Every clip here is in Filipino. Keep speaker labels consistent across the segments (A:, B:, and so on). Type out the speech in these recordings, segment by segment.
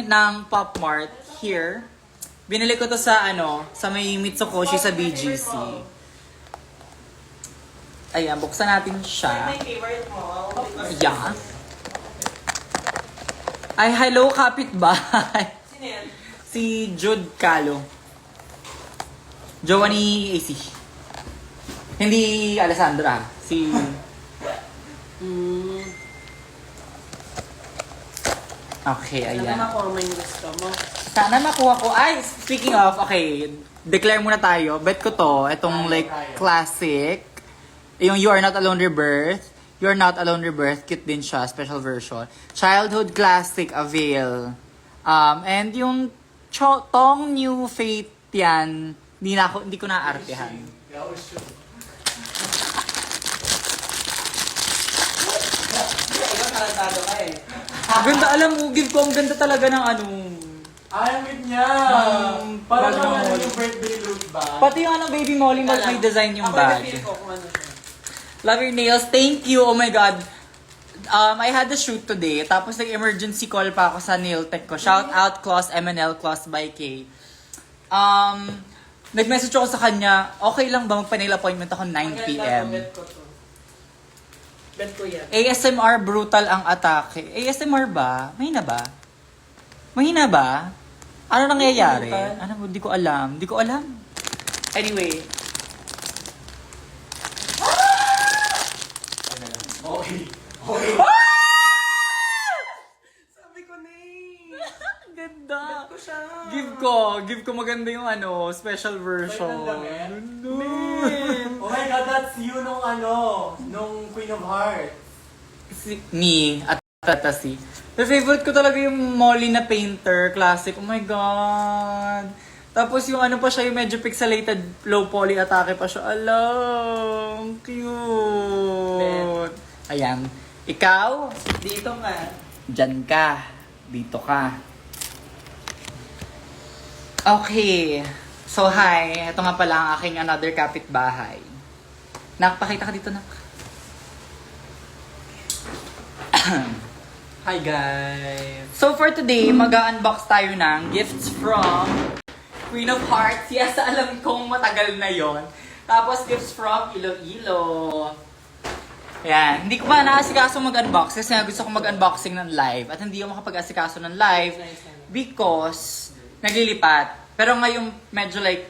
A: ng Pop Mart here. Binili ko to sa sa may Mitsukoshi sa BGC. Ayan, buksan natin siya.
B: My favorite mo.
A: Yeah. Ay, hello, kapitbahay.
B: Sino yan?
A: Si Jude Calo. Jowa ni AC. Hindi Alessandra. Si... Okay,
B: Sana
A: ayan.
B: makuha mo yung gusto mo.
A: Sana makuha ko. Ay, speaking of, okay. Declare muna tayo. Bet ko to. Itong like classic. Yung You Are Not Alone Rebirth. You Are Not Alone Rebirth. Cute din siya. Special version. Childhood classic. Avail. And yung Tong New Fate yan. Hindi ko naartehan.
B: Ikaw tarantado ka eh.
A: Ganda, alam mo, give ko, ang ganda talaga ng
C: Alamit niya! Parang naman yung birthday look ba?
A: Pati yung Baby Molly, may design yung
B: Ako
A: bag.
B: na-feel ko kung ano siya.
A: Love your nails. Thank you. Oh my God. I had a shoot today. Tapos nag-emergency call pa ako sa nail tech ko. Shout out Claws MNL, Claws by K. Nag-message ako sa kanya, okay lang ba magpa-nail appointment ako 9 p.m.
B: Bet ko to. Bet ko yan.
A: ASMR brutal ang atake. ASMR ba? Mahina ba? Mahina ba? Ano nangyayari? Ano, hindi ko alam. Hindi ko alam. Anyway.
C: Okay.
B: Sabi ko na eh.
A: Ganda.
B: Bet ko siya.
A: Give ko maganda yung special version. No.
C: Oh my God, that's you nung Queen of Hearts.
A: Me at Tatasi. The favorite ko talaga yung Molly na painter, classic. Oh my God. Tapos yung pa siya, yung medyo pixelated low poly atake pa siya. Alam, cute. Ayan. Ikaw,
B: Dito nga.
A: dyan ka. Dito ka. Okay. So, hi. Ito nga pala ang aking another kapitbahay. Nakapakita ka dito, nak.
C: Hi guys!
A: So, for today, mag-unbox tayo ng gifts from Queen of Hearts. Yes, alam kong matagal na yon. Tapos, gifts from Iloilo. Yan. Hindi ko pa naasikaso mag-unbox kasi gusto ko mag-unboxing ng live. At hindi ako makapag-asikaso ng live because naglilipat. Pero ngayon, medyo like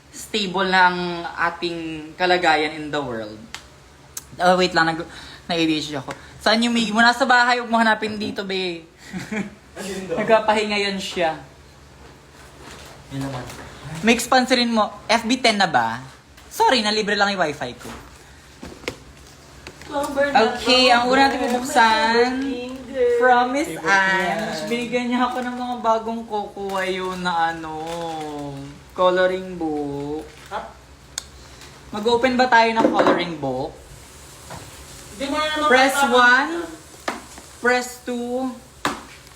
A: stable ng ating kalagayan in the world. Oh, wait lang. Na-ADHD ako. Saan yung Miggy mo? Nasa bahay. Huwag mo hanapin dito, be. Nagpapahinga yan siya.
C: Yun naman.
A: May sponsorin mo. FB10 na ba? Sorry, nalibre lang yung wifi ko. Okay, ang una natin bubuksan from Miss Ange. Binigyan niya ako ng mga bagong kukuha yun na coloring book. Mag-open ba tayo ng coloring book?
B: Hindi mo na naman
A: Press
B: kailangan-
A: 1, press 2,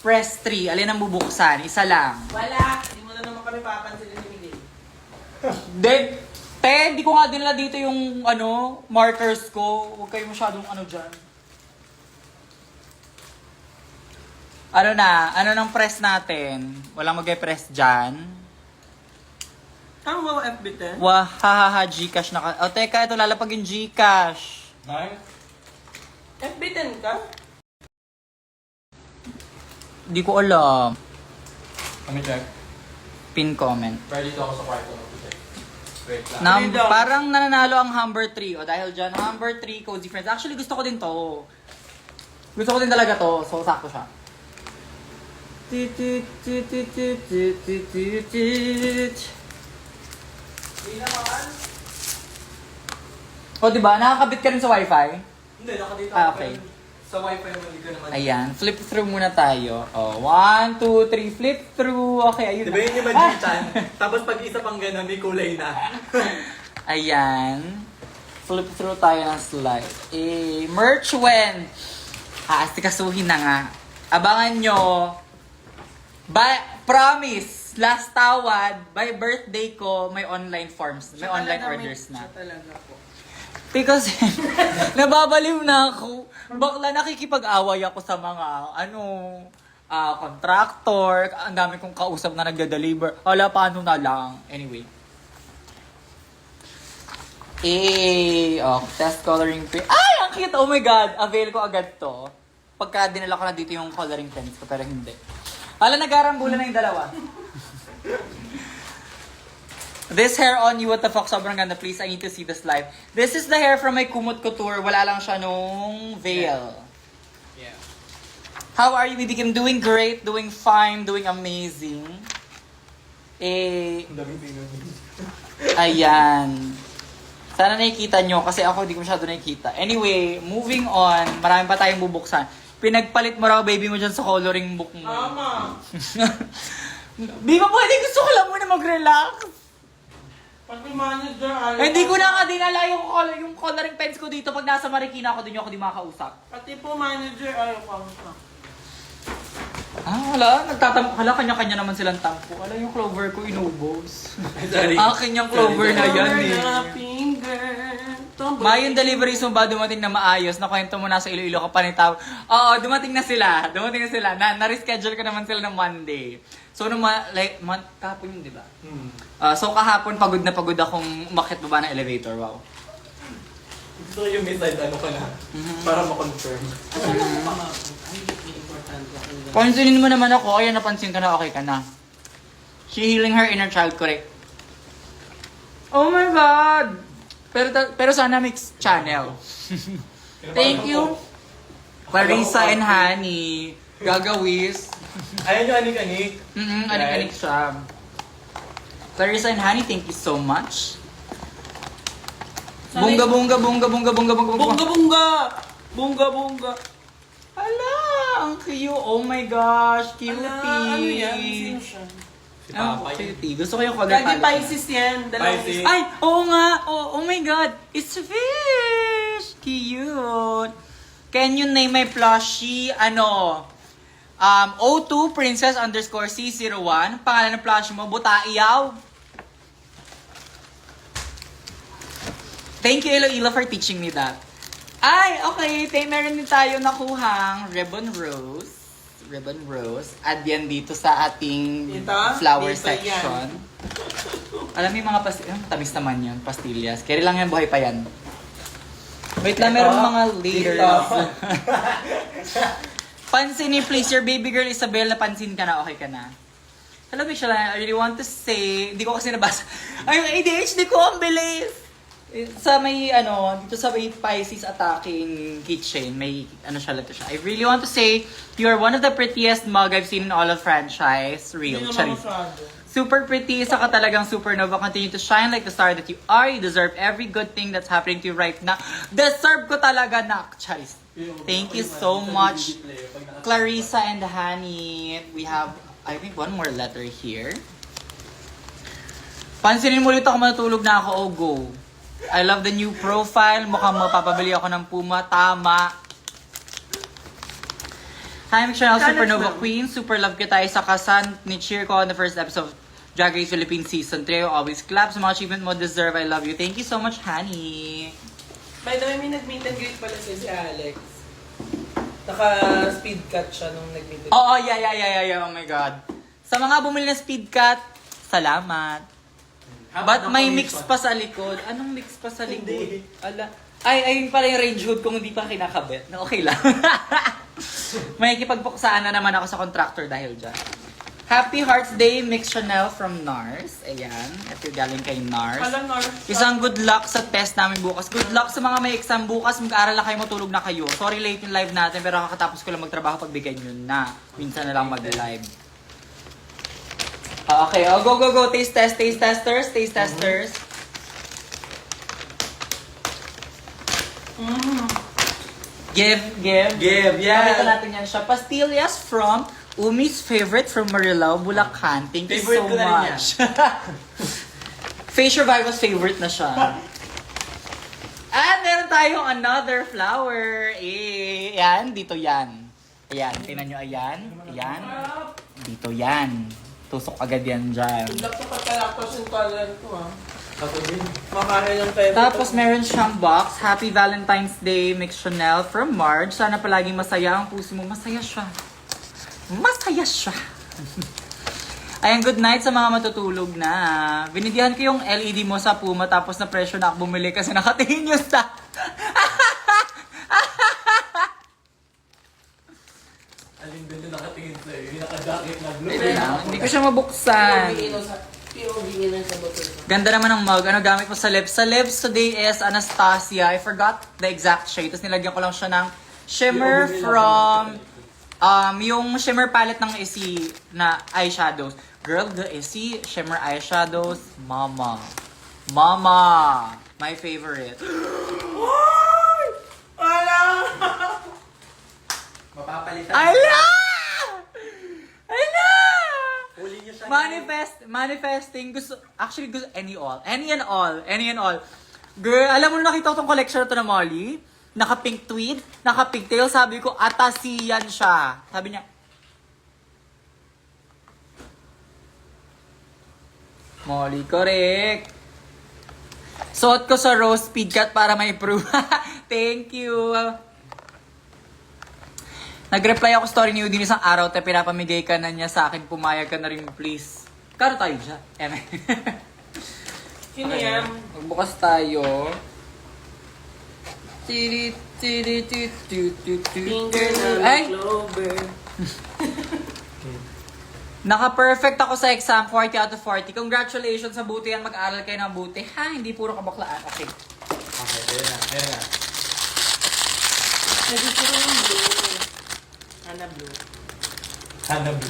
A: press 3. Alin ang bubuksan? Isa lang.
B: Wala. Hindi mo na naman kami papansin ni Miguel.
A: Hindi ko nga dinala dito yung markers ko. Huwag kayo masyadong dyan. Ano nang press natin? Walang mag-press dyan.
B: Tama mo FB10?
A: Wahahaha, Gcash na ka. O, teka, ito lalapag yung Gcash.
C: Nice?
B: FB10 ka?
A: Di ko alam.
C: Kami check.
A: Pin comment.
C: Ready to ako sa kwarto. Wait lang.
A: Parang nananalo ang Humber 3. O, dahil dyan, Humber 3, Cozy Friends. Actually, gusto ko din to. Gusto ko din talaga to. So, sakto siya.
B: Hindi naman.
A: O, diba? Nakakabit ka rin sa wifi?
C: Hindi, nakadito
A: Ah,
C: ako.
A: okay.
C: Sa wifi mo, hindi ko naman.
A: Ayan, flip through muna tayo. O, 1, 2, 3, flip through. Okay, ayun
C: Di ba yun yung Majitan? Tapos pag isa pang gano'n, may kulay na.
A: Ayan. Flip through tayo ng slide. Merch when? Aastikasuhin na nga. Abangan nyo. Promise, last tawad, by birthday ko, may online forms. May online orders na.
B: Siya talaga po.
A: Because, nababaliw na ako. Bakla nakikipag-away ako sa mga, contractor. Ang dami kong kausap na nagda-deliver. Hala, paano na lang. Anyway. Test coloring pen. Ay, ang cute! Oh my God! Avail ko agad to. Pagka dinala ko na dito yung coloring pens ko, pero hindi. Hala, nag-arambulan na yung dalawa. This hair on you, what the fuck, sobrang ganda. Please, I need to see this live. This is the hair from my Kumot Couture. Wala lang siya nung veil.
C: Yeah.
A: How are you, baby Kim? Doing great, doing fine, doing amazing.
C: Ang daming tingnan.
A: Ayan. Sana nakikita nyo kasi ako hindi ko masyado nakikita. Anyway, moving on. Marami pa tayong bubuksan. Pinagpalit mo raw baby mo dyan sa coloring book mo.
B: Tama.
A: Di ba pwede? Gusto ko lang muna mag-relax.
B: Pati manager, ayaw.
A: Hindi ko na nga dinala yung coloring pens ko dito. Pag nasa Marikina ako, din ako di makakausap.
B: Pati po manager, ayaw pa.
A: Hala, kanya-kanya naman silang tampo. Hala, yung clover ko inubos.
C: Sorry.
A: Akin yung clover na yan eh.
B: Finger.
A: May yung deliveries mo ba dumating na maayos? Nakwento mo na sa Iloilo ka pa ni Tao. Oo, dumating na sila. Na-reschedule ko naman sila ng Monday. So, kahapon yun, di ba? So, kahapon pagod na pagod akong umakyat baba ng elevator. Wow.
C: Gusto ko yung message, ano ka na? Para ma-confirm.
A: Pansinin mo naman ako. Ayan, napansin ka na, okay ka na. She healing her inner child, correct? Oh my God! Pero sana mix channel. Thank you. Clarissa and Honey. Gagawis.
C: Ayan yung anik-anik.
A: Anik-anik siya. Clarissa and Honey, thank you so much. Bunga, bunga, bunga, bunga, bunga, bunga, bunga.
B: Bunga, bunga! Bunga, bunga.
A: Ala, ang cute. Oh my gosh, cutie.
B: Ano yan? Sino siya?
C: Si
A: Ah,
C: Papa yun.
A: cutie. Gusto ko yung color
B: Lagi
A: palette.
B: Pisces yan. Dalawang
C: Pisces.
B: isa.
A: Ay, oo nga. Oh my God. It's a fish. Cute. Can you name my plushie? O2 Princess _ C01. Pangalan ng plushie mo, Butaiyaw. Thank you, Iloilo, for teaching me that. Ay, okay. Meron din tayo nakuhang ribbon rose. Ribbon rose. Add yan dito sa ating
B: Dito?
A: flower
B: Dito
A: section. Alam mo yung mga tamis naman yun, pastillas. Carry lang yan, buhay pa yan. Wait lang, meron mga layers. Pansinin, please. Your baby girl Isabel, napansin ka na, okay ka na. Hello, Michelle. I really want to say, hindi ko kasi nabasa. Ay, yung ADHD ko, ang bilis. Sa may, dito sa may Pisces attacking kitchen, may, siya lato siya. I really want to say, you are one of the prettiest mug I've seen in all of franchise. Real.
B: Hindi
A: Charis.
B: naman masyado.
A: Super pretty, isa ka talagang supernova. Continue to shine like the star that you are. You deserve every good thing that's happening to you right now. Deserve ko talaga, nak. Charis. Thank you so much, Clarissa and Honey. We have, I think, one more letter here. Pansinin mo ulit ako, matutulog na ako. Oh, go. I love the new profile. Mukhang mapapabili ako ng Puma. Tama. Hi, Michelle, Supernova Queen. Super love kita sa kasan ni cheer ko on the first episode of Drag Race Philippines Season 3. Always clap. Sa mga achievement mo deserve. I love you. Thank you so much, Honey.
B: By the way, may nag-meet and greet pala si Alex. Naka-speed cut siya nung nag-meet and greet.
A: Oo, yeah. Oh my God. Sa mga bumili ng speed cut, salamat. But may mix pa sa likod. Anong mix pa sa likod?
C: Hindi.
A: Ala. Ay, ayun pala yung range hood kung hindi pa kinakabit. Na okay lang. May kipagpuksaan na naman ako sa contractor dahil dyan. Happy Hearts Day, Mix Chanel from NARS. Ayan. Ito yung galing kay NARS.
B: Alam, Nars.
A: Isang good luck sa test namin bukas. Good luck sa mga may exam bukas. Mag-aaral na kayo, matulog na kayo. Sorry late yung live natin, pero kakatapos ko lang magtrabaho pagbigay nyo na. Minsan na lang mag-live. Okay, go. Taste testers. Give,
C: yeah.
A: Pakita natin yan siya. Pastillas from Umi's favorite from Marilao, Bulacan. Thank you
C: Favorite
A: so
C: ko na rin
A: much. Face Revival's favorite na siya. And meron tayong another flower. Yan, dito yan. Ayan, tingnan nyo, ayan. Dito yan. Tusok agad yan dyan.
B: Good luck sa pagka-lactose intolerant ko, ha.
C: Ako din.
B: Makain ng pwede.
A: Tapos meron siyang box. Happy Valentine's Day, Mix Chanel from Marge. Sana palaging masaya ang puso mo. Masaya siya. masaya siya. Ayan, good night sa mga matutulog na. Binigyan ko yung LED mo sa Puma tapos na presyo na ako bumili kasi nakatingin yung sa...
C: Alin doon yung nakatingin sa'yo? Yung naka-jacket na blue.
A: Hindi ko siya mabuksan.
B: POV na sa botol.
A: Ganda naman ng mug. Ano gamit mo sa lips? Sa lips today is Anastasia. I forgot the exact shade. Tapos nilagyan ko lang siya ng shimmer from... yung shimmer palette ng Essie na eyeshadows. Girl, the Essie shimmer eyeshadows. Mama. Mama. My favorite.
B: Wala!
C: Mapapalitan.
A: Ala! Ala!
C: Huli niyo siya.
A: Manifesting. Actually, any and all. Girl, alam mo na nakita ko tong collection na to na Molly? Naka-pink tweed, naka-pink tail. Sabi ko, atasiyan siya. Sabi niya, Molly, correct. Suot ko sa Rose Speed Cut para ma-improve. Thank you. Nag-reply ako story ni Udin isang araw, te pinapamigay ka na niya sa akin, pumayag ka na rin please. Karo tayo siya. Eme.
B: Kiniyam.
A: Magbukas tayo.
B: Finger na
A: Ay!
B: clover.
A: Naka-perfect ako sa exam, 40 out of 40. Congratulations sa buti yan, mag-aral kayo ng buti. Ha, hindi puro kabaklaan. Okay.
C: Okay, ayun na. Ayun na.
B: Naging ko yung blue. Ana blue.
C: Hanabi.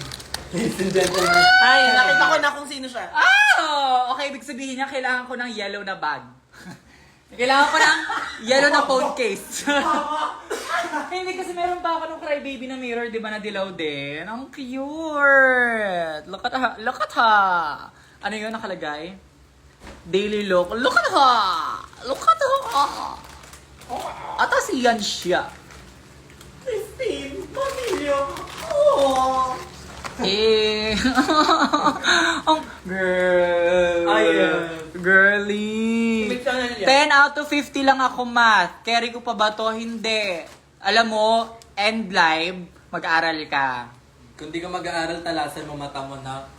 C: Ladies and gentlemen.
B: Ay, nakita ko na kung sino siya.
A: Ah! Okay, ibig sabihin niya, kailangan ko ng yellow na bag. Kailangan ko ng yellow na phone case. Hindi kasi meron pa ako ng crybaby na mirror, di ba, na dilaw din. Ang cute! Look at her. Look at her! Ano yun nakalagay? Daily look. Look at her! Look at her! Atasiyan siya.
C: Christine, pamilyo. Oh.
A: Eh. Ang girl.
C: Ayan.
A: Girly.
B: May channel yan.
A: 10 out of 50 lang ako math. Carry ko pa ba to? Hindi. Alam mo, end live, mag-aaral ka.
C: Kung di ka mag-aaral, talasan mo mata mo na.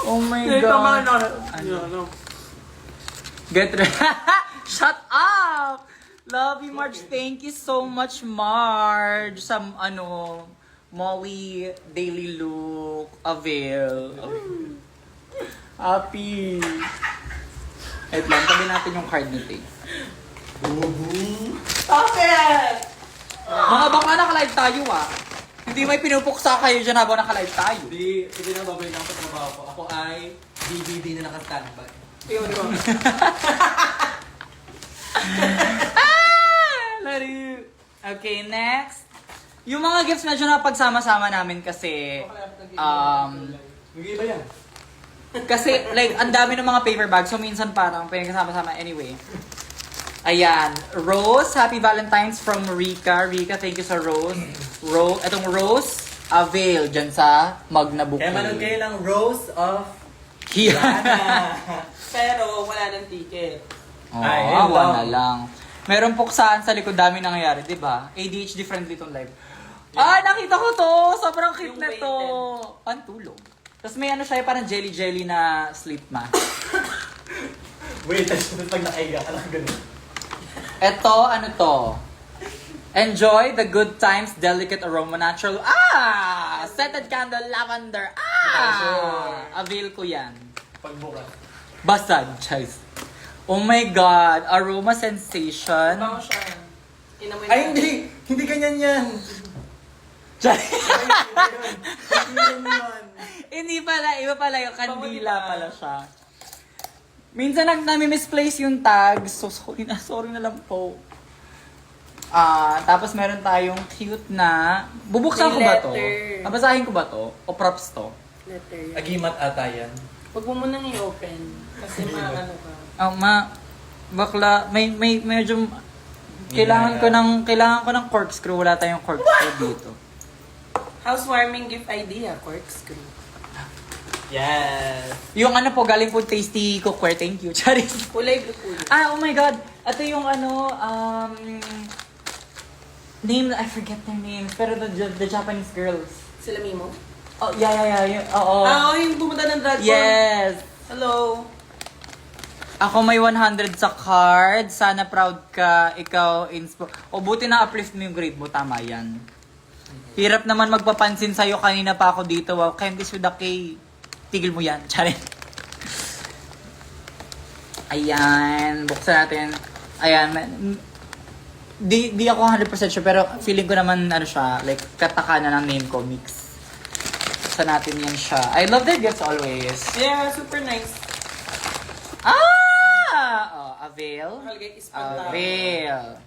A: Oh my
B: Ito mga
A: God.
B: ano.
A: Get ready. Shut up! Love you, Marge. Thank you so much, Marge. Sa, Molly Daily Look Avail. Happy. Wait lang, tabi natin yung card ni Tay.
B: Bakit?
A: Mga bakla, naka-live tayo Hindi may pinupuksa kayo dyan habang naka-live tayo.
C: Hindi na babay lang sa trabaho ko. Ako ay DVD na naka-standby.
B: Tingnan mo.
A: Lari. Okay, next. Yung mga gifts medyo na pagsama-sama namin kasi,
C: Mag-iiba yan.
A: kasi like, ang dami ng mga paper bags, so minsan parang pinagkasama-sama anyway. Ayan, Rose, Happy Valentine's from Rika. Rika, thank you sa Rose. Itong Rose, avail dyan sa mug na bouquet.
C: Kaya manood kayo ng Rose of
A: Kiana.
B: Pero wala ng ticket.
A: Oh,
C: Ay,
A: awa
C: hello.
A: na lang. Meron puksaan sa likod, dami nangyayari, di ba? ADHD friendly tong live. Ah, nakita ko to! Sobrang cute
B: Yung
A: na to! Pantulog. Tapos may siya, parang jelly-jelly na sleep mask.
C: Wait, tapos pag nakahiga ka lang ganun.
A: Eto, ano to? Enjoy the good times, delicate aroma, natural. Scented candle, lavender. Avail ko yan.
C: Pagbukas.
A: Basag, guys. Oh my God, aroma sensation.
B: Bango siya. Inamoy
C: Ay, hindi! Hindi ganyan yan!
A: Hindi pala, iba pala yung kandila pala siya. Minsan nami-misplace yung tag, so sorry na lang po. Tapos meron tayong cute na, bubuksan ko
B: May
A: ba to?
B: letter.
A: Babasahin ko ba to? O props to?
B: Letter yan.
C: Agimat ata yan.
B: Huwag mo munang i-open. Kasi maano ka.
A: Bakla, medyo, kailangan ko ng corkscrew, wala tayong corkscrew dito.
B: Housewarming gift idea, corkscrew.
C: Yes!
A: Yung galing po Tasty Cookware, thank you, Charis.
B: Kulay blue kulay.
A: Oh my God! Ito yung name, I forget their names, pero the Japanese girls.
B: Sila Mimo?
A: Oh, yeah, oo.
B: Yung pumunta ng drag con.
A: Yes!
B: Hello.
A: Ako may 100 sa card. Sana proud ka. Ikaw, inspo. O buti na uplift mo yung grade mo. Tama yan. Hirap naman magpapansin sa'yo. Kanina pa ako dito. Wow, Candice with a K. Tigil mo yan. Charin. Ayan. Buksan natin. Ayan. Di ako 100% sure. Pero feeling ko naman ano siya. Like, katakana ng name ko. Mix. Buksan natin yan siya. I love their gifts always.
B: Yeah, super nice.
A: Oh, Avail.
B: Nakalagay is pantalo.
A: Avail.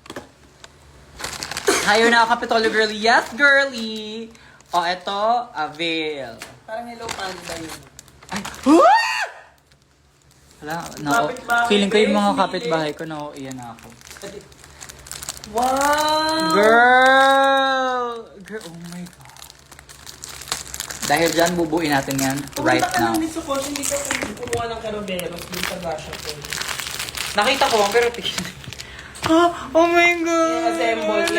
A: Hayo na Kapitolyo girly. Yes, girly. Oh, eto, Avail.
B: Parang Hello Panda yun.
A: Ay, wala, no.
B: Kapitbahay,
A: Feeling ko yung mga
B: eh,
A: kapitbahay ko, no, iyan na ako.
B: Wow!
A: Girl, oh my God. Dahil dyan, bubuin natin yan right
B: Pumunta ka
A: now.
B: ng Mitsukoshi, hindi ka kumuha ng Caroberos dun sa Russia ko.
A: Nakita ko, pero tingin. Oh my God!
B: I-assemble.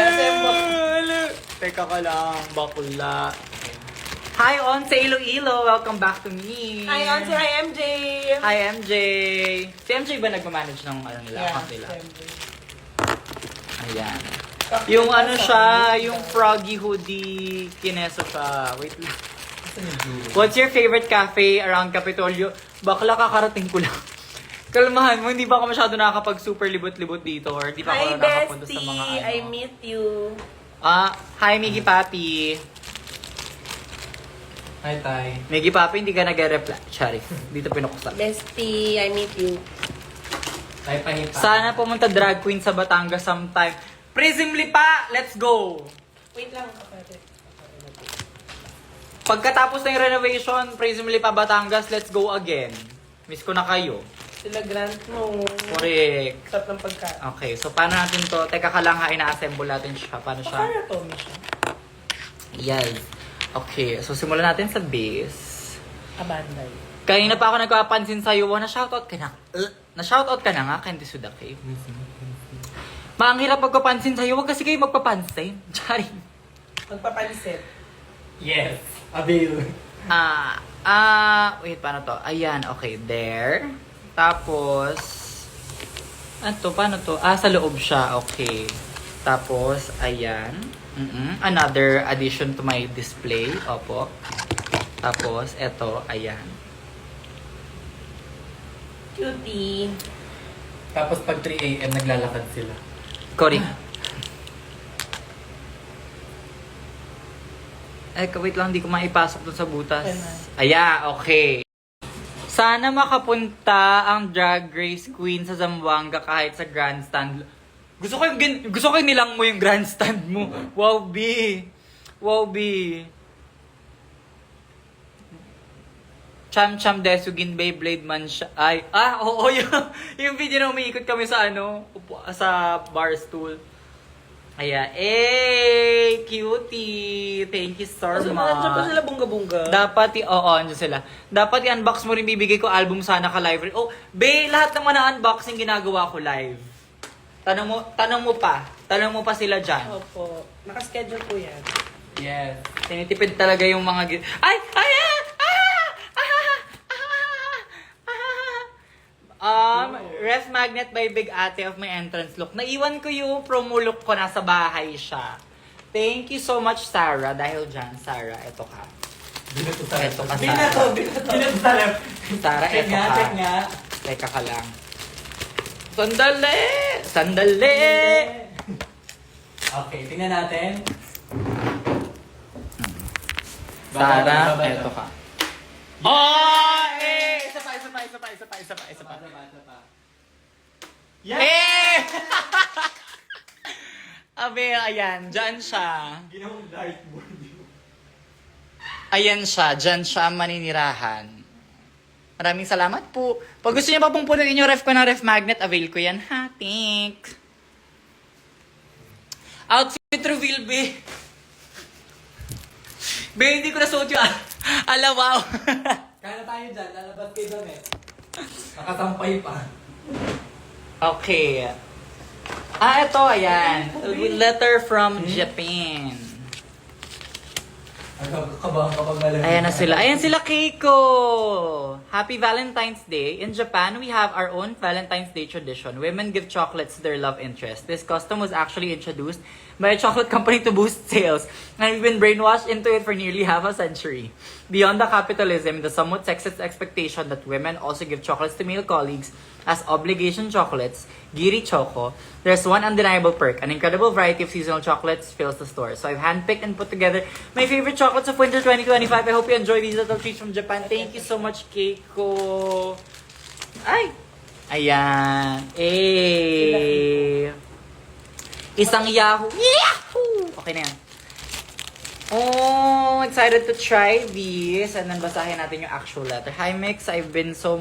A: Teka ka lang, bakula. Hi, on sa Iloilo. Welcome back to me.
B: Hi, Auntie. Hi, MJ.
A: Hi, MJ. Si MJ ba nagmamanage ng ano nila, account nila?
B: MJ.
A: Ayan. Yung ano siya, yung froggy hoodie, kineso siya. Wait lang. What's your favorite cafe around Capitolio? Bakla, kakarating ko lang. Kalmahan mo, hindi ba ako masyado nakakapag super libot-libot dito or hindi pa ako
B: Hi,
A: nakapunta sa
B: bestie.
A: mga ano.
B: I meet you.
A: Hi, Miggy Papi.
C: Hi, Tay.
A: Miggy Papi, hindi ka nag-reply. Sorry, dito pinuksan.
B: Bestie, I meet you.
C: Tay, pahipa.
A: Sana pumunta drag queen sa Batangas sometime. Prismly pa! Let's go!
B: Wait lang, kapatid.
A: Pagkatapos ng renovation, Prismly pa Batangas, let's go again. Miss ko na kayo.
B: Sila grant mo.
A: Correct.
B: Sarap ng pagkain.
A: Okay, so paano natin to? Teka ka lang ha, ina-assemble natin siya. Paano siya?
B: Paano to, Misha?
A: Yes. Okay, so simulan natin sa base.
B: Abanday.
A: Kanina pa ako nagpapansin sa'yo, na-shoutout ka na. Na-shoutout ka na nga, Candice Sudake. Ang hirap magpapansin sa'yo, wag kasi kayo magpapansin. Charing.
B: Magpapansit.
C: Yes. Avail.
A: Wait, paano to? Ayan, okay, there. Tapos, ano to? Paano to? Sa loob siya, okay. Tapos, ayan. Another addition to my display. Opo. Tapos, eto, ayan.
B: Cutie.
C: Tapos pag 3 a.m. naglalakad sila.
A: Correct. Wait lang, hindi ko maipasok dun sa butas. Okay. Sana makapunta ang Drag Race Queen sa Zamboanga kahit sa grandstand. Gusto ko yung nilang mo yung grandstand mo. Wow, B. Wow, B. Cham Desugin Beyblade man siya. Oo, yung video na umiikot kami sa sa bar stool. Ayan. Cutie! Thank you so much.
B: Nandiyan pa sila bunga-bunga.
A: Dapat, andyan sila. Dapat i-unbox mo rin, bibigay ko album sana ka live. Oh, be, lahat naman na unboxing ginagawa ko live. Tanong mo pa sila dyan.
B: Opo. Nakaschedule po yan.
A: Yes. Tinitipid talaga yung mga Ref Magnet by Big Ate of my entrance look. Naiwan ko yung promo look ko, nasa bahay siya. Thank you so much, Sarah. Dahil dyan, Sarah, eto ka.
C: Binato sa
A: Eto ka,
C: Binato sa left.
A: Sarah,
C: Check
A: eto
C: nga,
A: ka.
C: check nga.
A: Teka ka lang. Sandali!
C: Okay, tingnan natin.
A: Sarah, eto ka. Isa pa.
C: Yes!
A: Abe, ayan. Diyan siya.
C: Ginawang dartboard.
A: Ayan siya. Diyan siya maninirahan. Maraming salamat po. Pag gusto niyo pa pong punuin yung ref ko ng ref magnet, avail ko yan. Ha, thanks. Outfit reveal, be. Be, hindi ko nasuot yung alawaw.
C: Kaya tayo dyan, lalabas kayo damit. Nakatampay pa.
A: Okay. Ito, ayan. Letter from Japan.
C: Kabahan kapag nalaman.
A: Ayan na sila. Ayan sila, Keiko! Happy Valentine's Day. In Japan, we have our own Valentine's Day tradition. Women give chocolates to their love interest. This custom was actually introduced by a chocolate company to boost sales, and we've been brainwashed into it for nearly half a century. Beyond the capitalism, the somewhat sexist expectation that women also give chocolates to male colleagues as obligation chocolates, Giri Choco, there's one undeniable perk. An incredible variety of seasonal chocolates fills the store. So I've handpicked and put together my favorite chocolates of winter 2025. I hope you enjoy these little treats from Japan. Thank you so much, Keiko. Ay! Ayan. Eh. Isang Yahoo. Yahoo! Okay na yan. Oh, excited to try these. And then basahin natin yung actual letter. Hi Mix, I've been so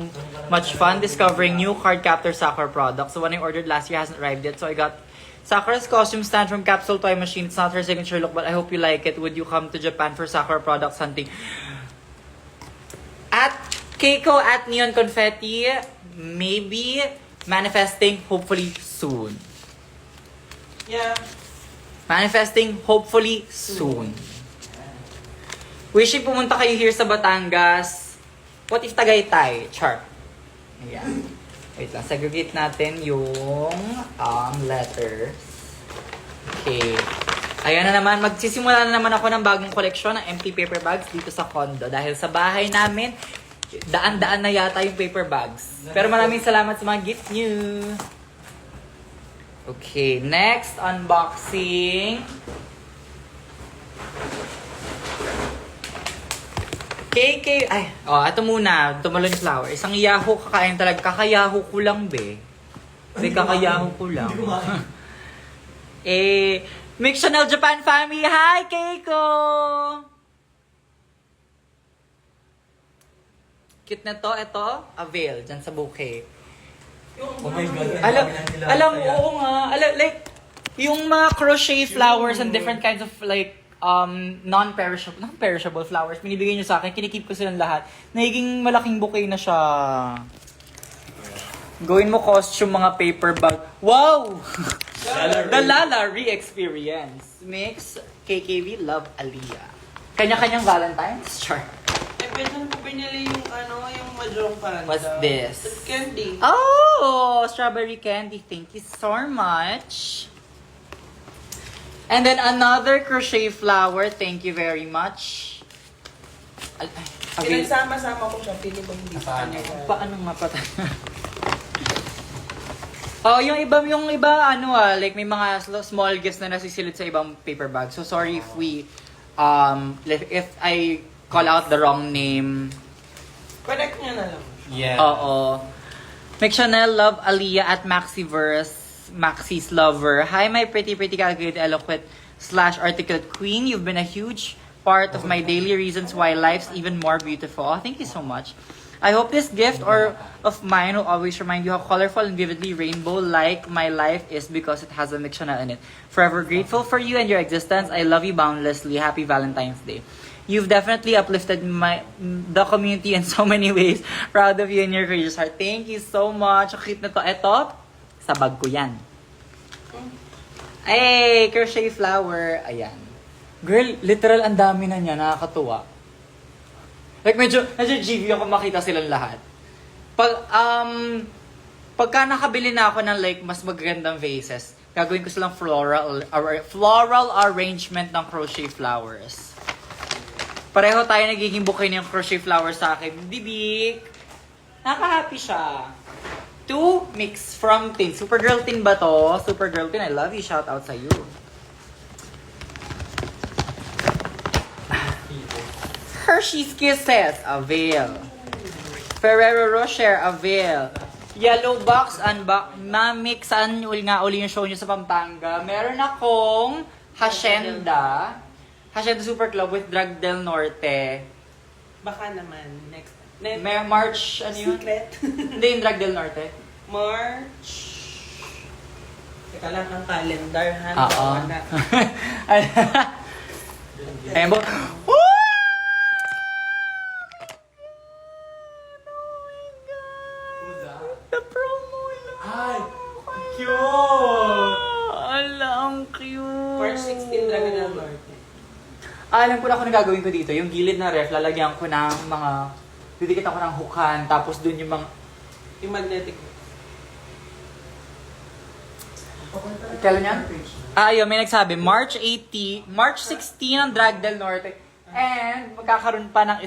A: much fun discovering new Cardcaptor Sakura products. The one I ordered last year hasn't arrived yet, so I got Sakura's costume stand from Capsule Toy Machine. It's not her signature look, but I hope you like it. Would you come to Japan for Sakura products hunting? At Keiko at Neon Confetti, maybe manifesting hopefully soon.
B: Yeah.
A: Manifesting hopefully soon. Wishing pumunta kayo here sa Batangas. What if Tagaytay? Char. Ayan. Wait lang, segregate natin yung letters. Okay. Ayan na naman, magsisimula na naman ako ng bagong koleksyon ng empty paper bags dito sa condo. Dahil sa bahay namin, daan-daan na yata yung paper bags. Pero maraming salamat sa mga gift nyo. Okay, next unboxing. KK, ito muna, tumalon flower. Isang Yahoo kakain talaga. Kakayaho ko lang, be. Be, kakayaho ko lang. Mix Chanel Japan family, hi, Keiko! Cute na to, ito, avail, dyan sa bouquet.
C: Oh my God.
A: Alam mo, oo nga. Like, yung mga crochet flowers and different kinds of like, non-perishable flowers, binibigay nyo sa akin, kinikip ko silang lahat. Nagiging malaking bouquet na siya. Gawin mo costume mga paper bag. Wow! The Lala Re-Experience. Mix KKV Love Aliyah. Kanya-kanyang Valentine's? Sure.
B: Pwede ko binili yung yung Mahjong Panda.
A: What's this?
B: It's candy.
A: Oh! Strawberry candy. Thank you so much. And then another crochet flower. Thank you very much.
B: Pinagsama-sama ko siya. Pili ko hindi sa kanila.
A: Paano nga pa Oh, yung iba, like may mga small gifts na nasisilid sa ibang paper bag. So sorry if if I call out the wrong name.
B: Correct nyo na lang.
C: Yeah.
A: Oo. Mix Chanel Love Aliyah at Maxiverse. Maxi's lover. Hi, my pretty calculated, eloquent / articulate queen. You've been a huge part of my daily reasons why life's even more beautiful. Oh, thank you so much. I hope this gift of mine will always remind you how colorful and vividly rainbow-like my life is because it has a Mix Chanel in it. Forever grateful for you and your existence. I love you boundlessly. Happy Valentine's Day. You've definitely uplifted the community in so many ways. Proud of you and your courageous heart. Thank you so much. Ang cute na to. Eto, sa bag ko yan. Ay, crochet flower. Ayan. Girl, literal ang dami na niya. Nakakatuwa. Like, medyo GV ako makita silang lahat. Pagka nakabili na ako ng like, mas magagandang vases, gagawin ko silang floral arrangement ng crochet flowers. Pareho tayo nagiging bouquet ng crochet flowers sa akin. Bibik! Nakaka-happy siya. 2 mix from Tin. Supergirl Tin ba to? Supergirl Tin, I love you. Shout out sa you. Hershey's Kisses, avail. Ferrero Rocher, avail. Yellow Box, ma-mix, saan nga uli yung show nyo sa Pampanga? Meron akong Hacienda Super Club with Drag Del Norte.
B: Baka naman. Next.
A: March, ano yun?
B: Secret.
A: Hindi yung Drag Del Norte.
B: March. Teka lang ang calendar, ha?
A: Oo. Ayan po. The promo lang.
C: Ay, cute!
A: po na ako na gagawin ko dito. Yung gilid na ref, lalagyan ko ng mga... Didikitan ko ng hukan, tapos dun yung mga...
B: Yung magnetic.
A: Kailan yan? Ayun, may nagsabi, March 16 ang Drag Del Norte. And magkakaroon pa ng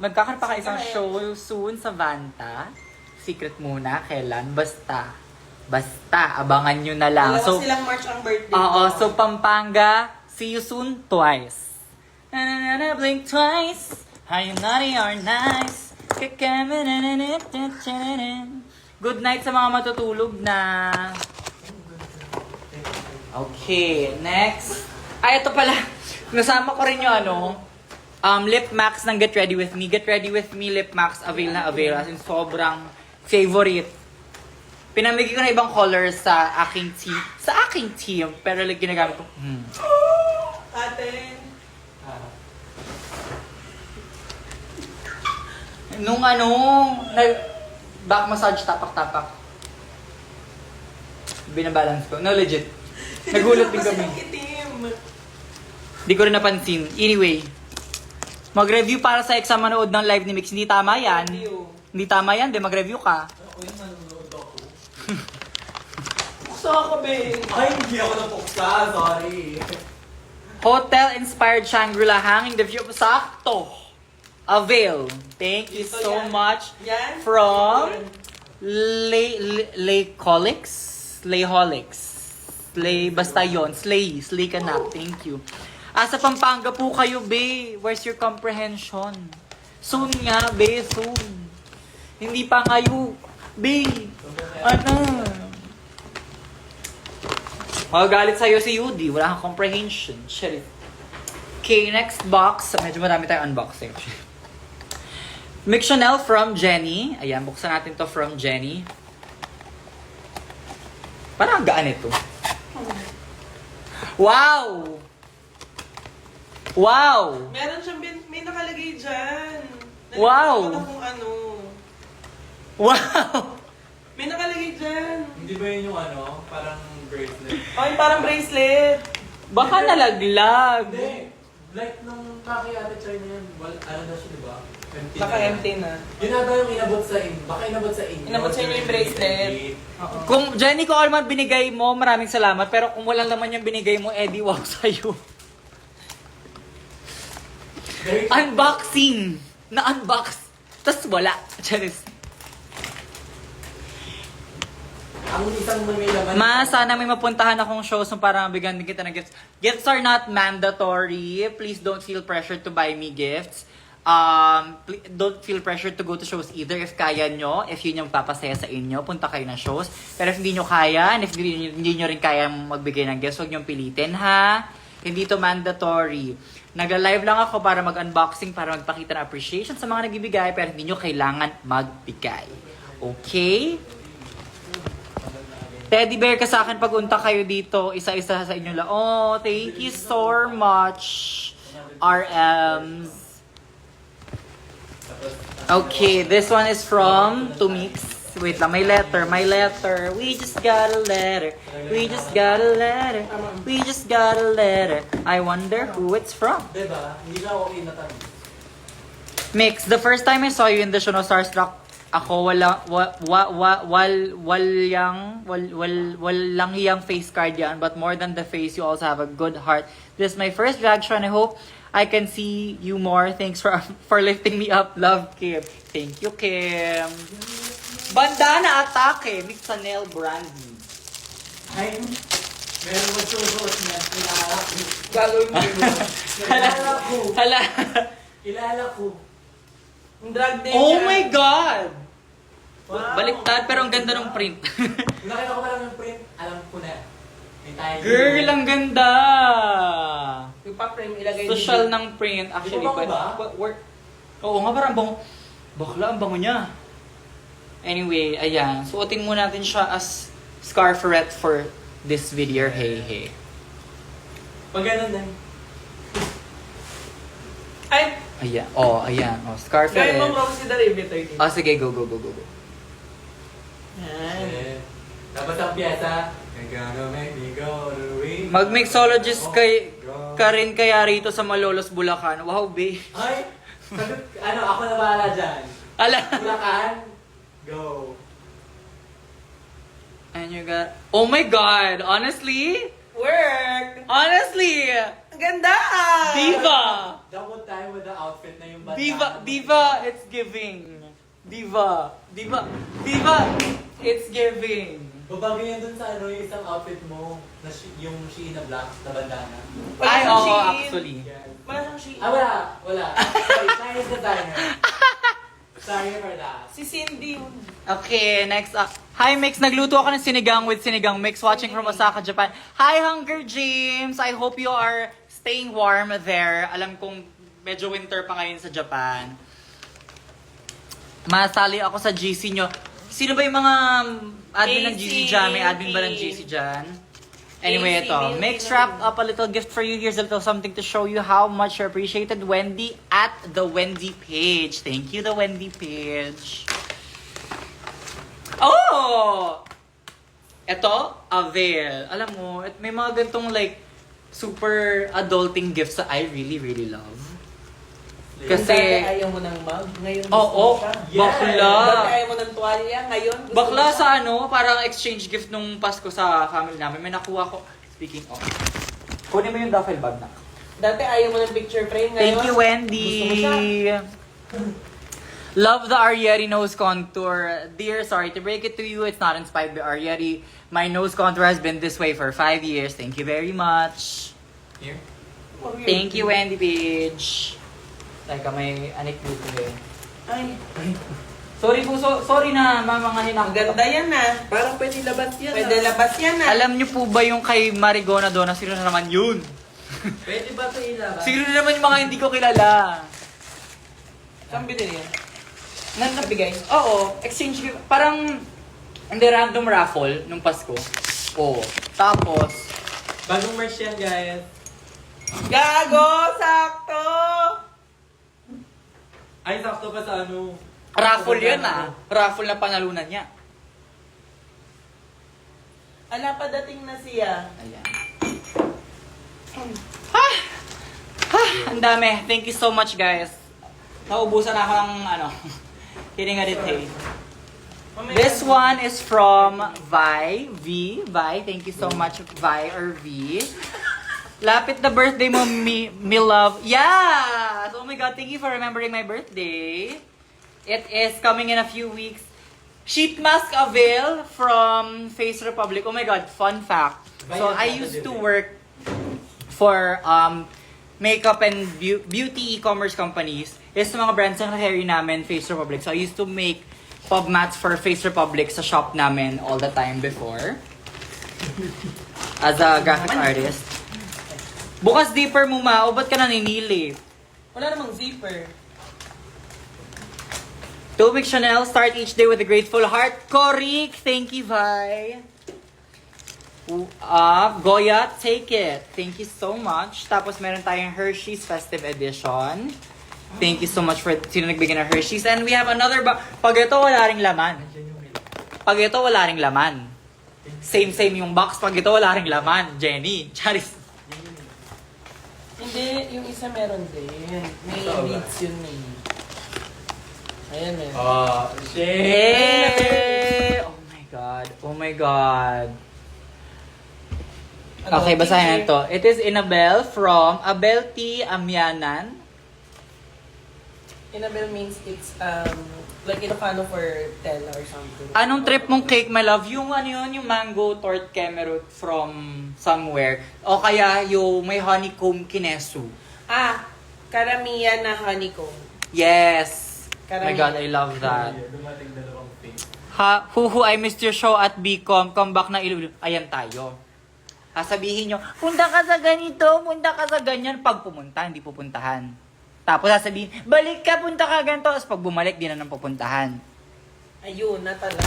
A: magkakaroon pa isang show soon sa Vanta. Secret muna, kailan? Basta, abangan nyo na lang.
B: Wala silang March ang birthday.
A: Oo, so Pampanga, see you soon twice. Na blink twice. Are you naughty or nice? Good night sa mga matutulog na. Okay, next. Ay, ito pala. Nasama ko rin yung Lip Max ng Get Ready With Me. Get Ready With Me Lip Max, avail na avail. As in, sobrang favorite. Pinamigay ko na ibang colors sa aking team. Pero like, ginagamit ko.
B: Atin.
A: Nung back massage, tapak-tapak. Binabalance ko. No, legit. Nagulat din kami.
B: Itim.
A: Di ko rin napansin. Anyway, mag-review para sa exam manood ng live ni Mix. Hindi tama yan. Hindi tama yan. Di mag-review ka.
C: Ako yung nanonood ako.
B: Buksa ka, be.
C: Ay, hindi ako napuksa. Sorry.
A: Hotel-inspired Shangri-La hanging the view. Sakto. Avail. Thank you
B: Ito
A: so
B: yan.
A: much.
B: Yan.
A: From Layholics. Basta yon. Slay ka na. Thank you. Sa Pampanga po kayo, be. Where's your comprehension? Soon nga, be. Soon. Hindi pa kayo. Be. Magagalit sa'yo si Yudi. Wala kang comprehension. Shit. Okay, next box. Medyo marami tayong unboxing. Mix Chanel from Jenny. Ayan, buksan natin to from Jenny. Parang ang gaan ito. Wow! Wow!
B: Meron siyang may nakalagay dyan.
A: Wow!
B: Nalilito ko na kung ano.
A: Wow!
B: May nakalagay dyan.
C: Hindi ba yun yung parang bracelet?
B: Oh, yung parang bracelet.
A: Baka nalaglag.
C: Hindi. Like nung kaki ate China yan, ano daw siya, diba? Empty
B: Naka-empty na.
C: Yun ata yung inabot sa inyo. Baka inabot sa inyo.
B: Inabot sa inyo yung bracelet. Oo.
A: Kung Jenny, kung ano man binigay mo, maraming salamat. Pero kung walang naman yung binigay mo, edi wow sa'yo. Unboxing! Na-unbox. Tapos wala. Charis.
C: Ang isang may laman.
A: Sana may mapuntahan akong shows na para mabigyan din kita ng gifts. Gifts are not mandatory. Please don't feel pressured to buy me gifts. Don't feel pressured to go to shows either. If kaya nyo, if yun yung papasaya sa inyo, punta kayo ng shows. Pero if hindi nyo kaya, and if hindi nyo rin kaya magbigay ng gifts, huwag nyo pilitin, ha? Hindi to mandatory. Nagla-live lang ako para mag-unboxing, para magpakita ng appreciation sa mga nagbibigay, pero hindi nyo kailangan magbigay. Okay? Teddy bear ka sa akin pag unta kayo dito, isa-isa sa inyo lang. Oh, thank you so much, RMs. Okay, this one is from Tumix. Wait lang, my letter. We just got a letter. We just got a letter. I wonder who it's from.
C: Diba? Hindi na okay na tayo.
A: Mix, the first time I saw you in the show, no, starstruck ako. Walang hiyang face card yan. But more than the face, you also have a good heart. This is my first drag show and I hope I can see you more. Thanks for lifting me up. Love, Kim. Thank you, Kim. Bandana atake. Mix Chanel Brandy.
C: Ay, meron magsusuot na.
B: Gagawin mo yun.
A: Hala.
C: Kilala ko.
B: Yung drag day
A: Oh
B: niya.
A: my God!
C: Wow.
A: Baliktad pero ang ganda ng print.
C: Kung nakita ko pa lang yung print, alam ko na. May tayo.
A: Girl, ang ganda!
B: Yung pa-frame ilagay
A: Social
B: dito.
A: ng print. Actually,
C: Di ba bango ba?
A: Oo nga, parang bango. Bakla, ang bango niya. Anyway, ayan. Suotin muna natin siya as scarferet for this video. Hey.
C: Pag ganun na.
B: Ay!
A: Ayan. Ayan. Scarferet.
B: Gawin mo si The Rivet 13.
A: Sige, go.
B: Yan.
C: Tapos ang piyesa, you're gonna make me go to the way.
A: Mag-mixologist kay...
C: Go
A: Karin kaya rito sa Malolos, Bulacan. Wow, babe.
C: Ay, sagot, ako na bahala dyan.
A: Ala.
C: Bulacan, go.
A: And you got... Oh my God! Honestly?
B: Work!
A: Honestly!
B: Ang ganda!
A: Diva!
C: Dapat tayo with the outfit na yung
A: Diva! Diva! It's giving. Diva! Diva! Diva! It's giving.
C: Babagay yan dun sa yung isang outfit mo, na yung Shein na black, na bandana.
B: Wala
A: Ay,
B: siyang
A: oo,
B: Shein.
A: actually.
C: Yes.
B: Wala siyang Shein.
C: Wala. Sorry, Chinese designer. Sorry for that.
B: Si Cindy yun.
A: Okay, next up. Hi, Mix. Nagluto ako ng sinigang with sinigang mix watching from Osaka, Japan. Hi, Hunger James. I hope you are staying warm there. Alam kong medyo winter pa ngayon sa Japan. Masali ako sa GC nyo. Sino ba yung mga admin ng GC dyan? May admin ba ng GC dyan? Anyway,
B: AC,
A: ito.
B: building
A: Mix
B: na
A: wrapped
B: rin.
A: up a little gift for you. Here's a little something to show you how much you appreciated Wendy at the Wendy page. Thank you, the Wendy page. Oh! Ito, Avail. Alam mo, may mga gantong like super adulting gifts that I really, really love. Kasi,
B: Dati ayaw mo ng mug, ngayon gusto
A: oo,
B: mo siya.
A: bakla.
B: Dati ayaw mo ng tuwalya, ngayon gusto
A: Bakla
B: mo siya.
A: sa parang exchange gift nung Pasko sa family namin. May nakuha ko. Speaking of. Kunin mo yung duffel bag na.
B: Dati ayaw mo ng picture frame, ngayon
A: Thank you, Wendy.
B: gusto mo siya.
A: Love the Ariety nose contour. Dear, sorry to break it to you, it's not inspired by Ariety. My nose contour has been this way for 5 years. Thank you very much.
C: Here?
A: Thank you, Wendy Page. Teka, may anecdote eh.
B: Ay,
A: Sorry po, sorry na, mamangahin
B: ang
A: ako.
B: ganda yan ah.
C: Parang pwede labas yan.
B: Pwede labas yan ah.
A: Alam niyo po ba yung kay Marigona doon na sino na naman yun?
C: Pwede ba ito ilabas?
A: Sino na naman yung mga hindi ko kilala?
B: Saan binili yan?
A: Nabigay? Oo, exchange gift. Parang, hindi random raffle nung Pasko. Oo. Tapos,
C: Bagong merch yan, guys.
B: Gago! Sakto!
C: Ay, sakto pa sa ano.
A: raffle yan ah. Raffle na panalunan niya.
B: Ala, padating na siya.
A: Ayan. Ang dami. Thank you so much, guys. Naubusan ako ng kidding a detail. This one is from Vi. Vi, thank you so much, Vi or V. Lapit na birthday mo, me love. Yes! Oh my God, thank you for remembering my birthday. It is coming in a few weeks. Sheet mask avail from Face Republic. Oh my God, fun fact. So I used to work for makeup and beauty e-commerce companies. Is mga brands na carry namin Face Republic. So I used to make pub mats for Face Republic sa shop namin all the time before. As a graphic artist. Bukas zipper mo, Ma. O ba't ka naninili?
B: Wala namang zipper.
A: Tobik Chanel, start each day with a grateful heart. Korik, thank you, Vi. Goya, take it. Thank you so much. Tapos meron tayong Hershey's Festive Edition. Thank you so much for sino nagbigay ng Hershey's. And we have another pag ito, wala ring laman. Pag ito, wala ring laman. Same yung box. Pag ito, wala ring laman. Jenny, Charis.
B: Hindi, yung isa meron din. May
C: Ito ba?
B: leads yun eh. Ayan eh.
C: Oh, shit.
A: Hey! Oh my God. Oh my God. Okay, basahin to. It is Inabel from Abel T. Amianan.
B: Inabel means it's like Ilocano for tell or something.
A: Anong trip mong cake, my love? Yung yung mango tort kemerut from somewhere. O kaya yung may honeycomb kinesu.
B: Ah, karamihan na honeycomb.
A: Yes! My
B: Karamihan.
A: God, I love that.
C: Dumating dalawang face.
A: Huhu, I missed your show at BCom. Come back na Iloilo. Ayan tayo. Sasabihin nyo, punta ka sa ganito, punta ka sa ganyan. Pag pumunta, hindi pupuntahan. Tapos sasabihin, balik ka, punta ka ganito. Tapos pag bumalik, di na nang pupuntahan.
B: Ayun, natala.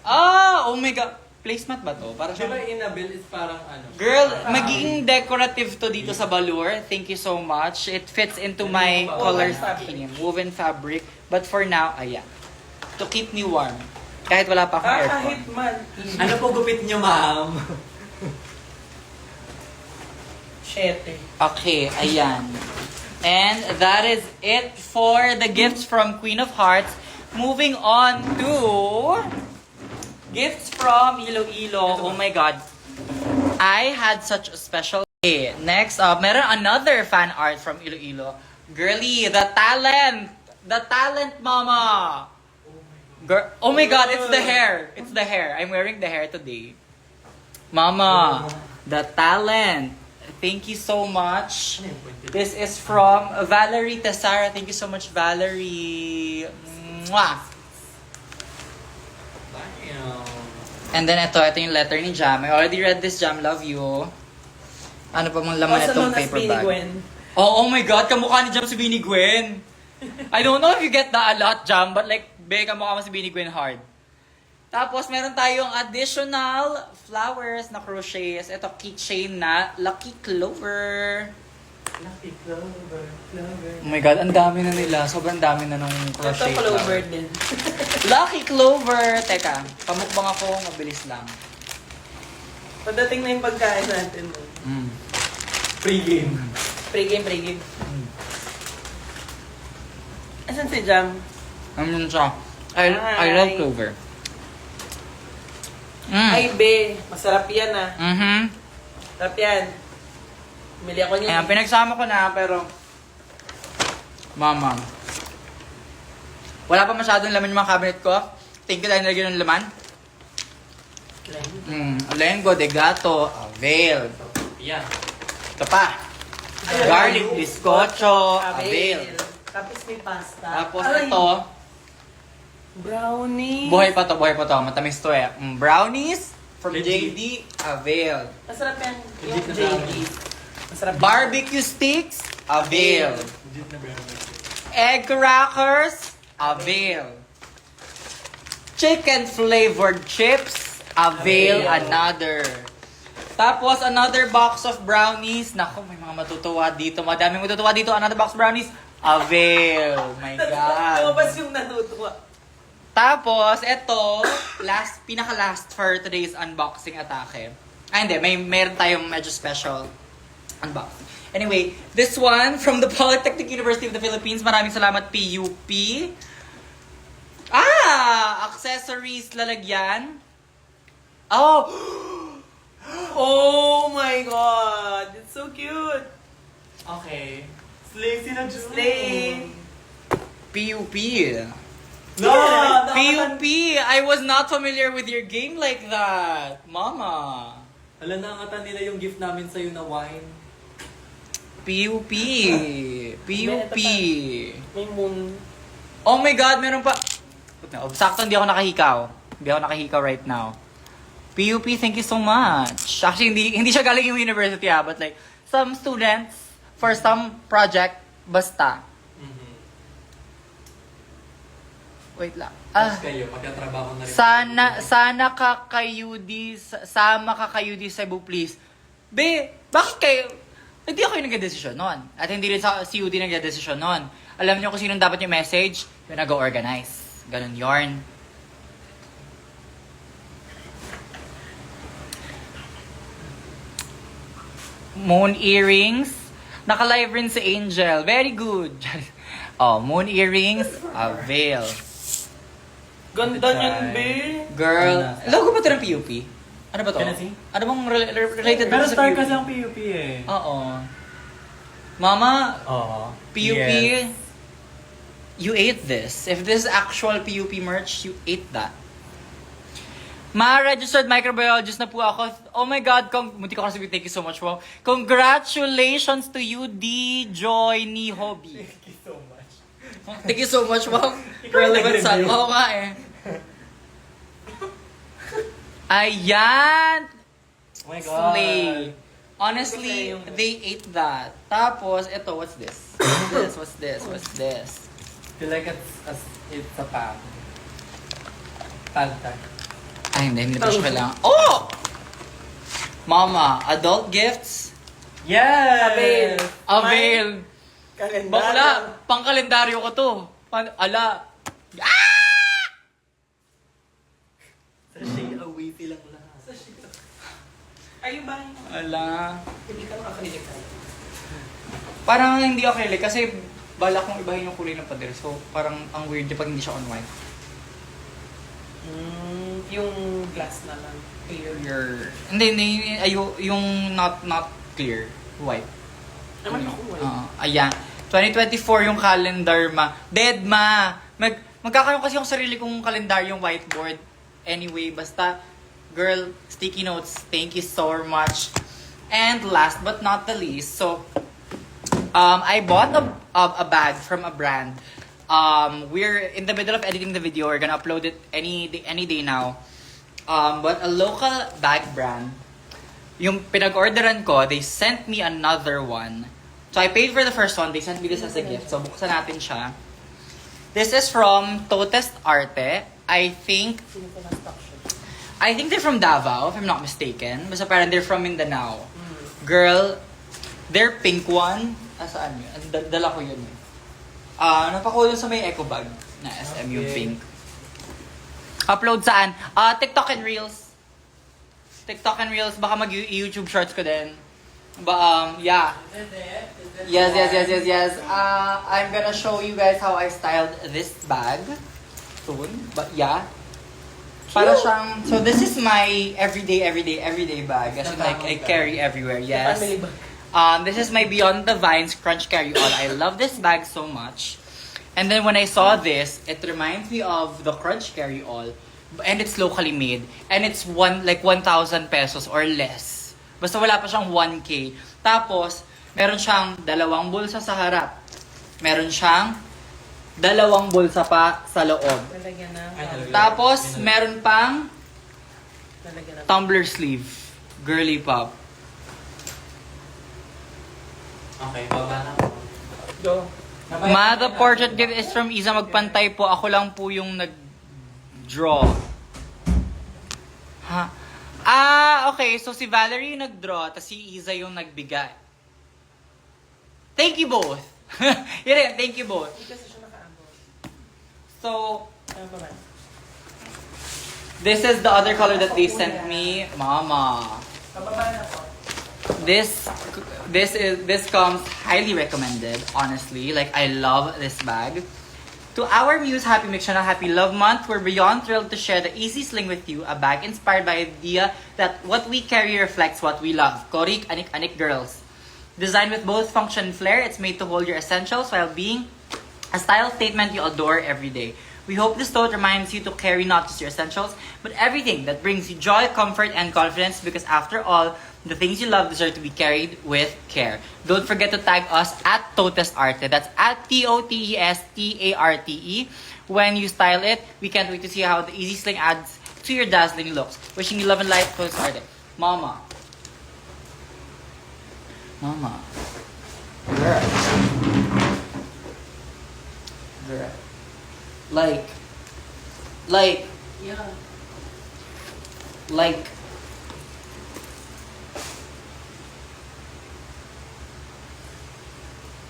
A: Oh my God. Placemat ba to? Para
C: Di ba
A: siyang...
C: Inabel is parang ano?
A: Girl, magiging decorative to dito sa Balur. Thank you so much. It fits into my color scheme. Woven fabric. But for now, ayan. To keep me warm. Kahit wala pa akong aircon.
B: Kahit man.
C: Ano po gupit niyo, ma'am?
B: Shete.
A: Okay, ayan. And that is it for the gifts from Queen of Hearts. Moving on to gifts from Iloilo. Oh my God. I had such a special day. Next up, meron another fan art from Iloilo. Girly, the talent! The talent, mama! Girl, oh my God, it's the hair. It's the hair. I'm wearing the hair today. Mama, the talent. Thank you so much. This is from Valerie Tessara. Thank you so much, Valerie. Mwah! And then ito yung letter ni Jam. I already read this, Jam. Love you. Ano pa mang laman
B: Also
A: itong
B: known as
A: paper
B: Bini
A: bag?
B: Gwen.
A: Oh my God, kamukha ni Jam si Bini Gwen. I don't know if you get that a lot, Jam, but like, kamukha mo si Bini Gwen hard. Tapos, meron tayong additional flowers na crochets. Ito, keychain na Lucky Clover.
C: Lucky Clover, Clover.
A: Oh my God, ang dami na nila. Sobrang dami na nung
B: Ito
A: crochet
B: Clover
A: flower.
B: din.
A: Lucky Clover! Teka, pamukbang ako, mabilis lang.
B: Pagdating na yung pagkain natin.
C: Pre-game.
B: Pre-game. Asan si Jam?
A: Ano yun siya? I love Clover.
B: Ay, be. Masarap yan ah. Masarap yan. Bumili ako niya.
A: Ayan, pinagsama ko na, pero... Mama. Wala pa masyadong laman yung mga cabinet ko. Thank you dahil nilagyan ng laman. Lenggo de gato, avail.
C: Yan.
A: Ito pa. Garlic bizcocho, avail.
B: Tapos may pasta.
A: Tapos
B: Aray!
A: ito,
B: Brownie.
A: buhay pa to. Matamis to eh. Brownies from
C: Legit.
A: JD, avail.
B: Masarap yan. Yung
C: Legit na
B: JD.
C: brownie.
B: Masarap yan.
A: Barbecue sticks, avail.
C: Legit na brownie.
A: Egg crackers, avail. Chicken flavored chips, avail another. Tapos another box of brownies. Naku, may mga matutuwa dito. Madaming matutuwa dito. Another box of brownies, avail. My God.
B: Lumabas yung natutuwa.
A: Tapos, eto, pinaka-last for today's unboxing atake. Hindi, meron tayong medyo special unboxing. Anyway, this one from the Polytechnic University of the Philippines. Maraming salamat, PUP. Accessories lalagyan. Oh!
B: Oh my God! It's so cute!
C: Okay. Slay sila June.
B: Slay!
A: PUP.
C: No!
A: PUP! I was not familiar with your game like that. Mama.
C: Alam na angatan nila yung gift namin sa'yo na wine.
A: PUP. PUP.
B: May moon.
A: Oh my God, meron pa. Sakto, hindi ako nakahikaw. Hindi ako nakahikaw right now. PUP, thank you so much. Actually, hindi siya galing yung university but like, some students, for some project, basta. Wait lang.
C: Tapos kayo, pagkatrabaho na rin.
A: Sama ka kayo di Cebu, please. Be, bakit kayo? Hindi ako yung nag-desisyon nun. At hindi rin sa CUD nag-desisyon nun. Alam niyo kung sinong dapat yung message? Yung nag-organize. Ganun yarn. Moon earrings. Naka-live rin si Angel. Very good. Oh, moon earrings. Avail.
B: Ganda niyan, be.
A: Girl. Logo ba ito ng PUP? Ano ba to?
C: Can I see?
A: Ano bang related
C: Pero
A: ba sa
C: star
A: PUP?
C: kasi ang PUP eh.
A: Oo. Mama,
C: Oo.
A: PUP,
C: Yes.
A: you ate this. If this is actual PUP merch, you ate that. Ma-registered microbiologist na po ako. Oh my God, munti ko kasi thank you so much, wow. Congratulations to you, D. Joy ni Hobby.
C: Thank you so much.
A: Thank you so much, wow.
C: Ikaw
A: Relevant sa...
C: nag-review.
A: Oo nga eh. Ayan!
C: Oh my God.
A: Slay. Honestly, they ate that. Tapos, ito, what's this? What's this?
C: Feel like it's a pan. Palta.
A: Ay, hindi pa siya kailangan. Oh! Mama, adult gifts?
C: Yes!
A: Avail!
B: Kalendar.
A: Bakla, pang kalendaryo ko to. Ala. Ah!
B: Ayun ba?
A: Ala.
B: Hindi ka makakalilig tayo.
A: Parang hindi acrylic kasi bala kong ibahin yung kulay ng pader. So, parang ang weird pag hindi siya on white.
B: Yung glass na lang. Clear.
A: Hindi. Yung not clear. White.
B: Naman ako
A: Ayan. 2024 yung calendar, ma. Dead, ma! Magkakaroon kasi yung sarili kong kalendar, yung whiteboard. Anyway, basta, girl, sticky notes, thank you so much. And last but not the least, so, I bought a bag from a brand. We're in the middle of editing the video. We're gonna upload it any day now. But a local bag brand, yung pinag-orderan ko, they sent me another one. So I paid for the first one. They sent me this as a gift. So buksan natin siya. This is from Totest Arte. I think they're from Davao, if I'm not mistaken. Basta parang they're from Mindanao. Girl, their pink one, asaan yun? Dala ko yun. Napakuha yun sa may eco bag na SM yung pink. Upload saan? TikTok and Reels. TikTok and Reels, baka mag-YouTube shorts ko din. Yeah. Yes. I'm gonna show you guys how I styled this bag soon. But yeah. Para siyang, so this is my everyday bag. As in, like, I carry everywhere, yes. This is my Beyond the Vines Crunch Carry All. I love this bag so much. And then when I saw this, it reminds me of the Crunch Carry All. And it's locally made. And it's 1,000 pesos or less. Basta wala pa siyang 1K. Tapos, meron siyang 2 bulsa sa harap. Meron siyang 2 bulsa pa sa loob. Tapos, meron pang tumbler sleeve. Girly pop.
C: Okay, baba na po.
B: Go.
A: Ma, the portrait gift is from Iza. Magpantay po. Ako lang po yung nag-draw. Ha? Okay. So, si Valerie yung nag-draw, tapos si Iza yung nagbigay. Thank you both. Yun, thank you both.
B: Hindi kasi siya nakaambot.
A: So,
B: Ano ba man?
A: this is the other color that they sent me. Mama.
B: Pababa na po.
A: This comes highly recommended, honestly. Like, I love this bag. To our Muse Happy Mix Channel Happy Love Month, we're beyond thrilled to share the Easy Sling with you, a bag inspired by the idea that what we carry reflects what we love. Korik Anik Anik Girls. Designed with both function and flair, it's made to hold your essentials while being a style statement you adore every day. We hope this tote reminds you to carry not just your essentials, but everything that brings you joy, comfort, and confidence, because after all, the things you love deserve to be carried with care. Don't forget to tag us at Totest Arte. That's at TOTESTARTE. When you style it, we can't wait to see how the Easy Sling adds to your dazzling looks. Wishing you love and light, Totest Arte. Mama. Girl. Like.
B: Yeah.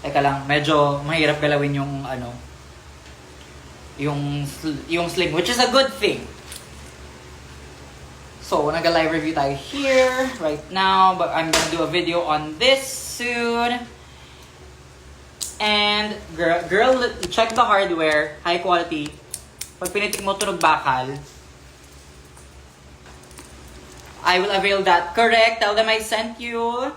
A: Teka lang, medyo mahirap galawin yung yung sling, which is a good thing. So, nag-live review tayo here, right now, but I'm gonna do a video on this soon. And, girl, check the hardware, high quality. Pag pinitik mo tunog bakal, I will avail that. Correct, tell them I sent you.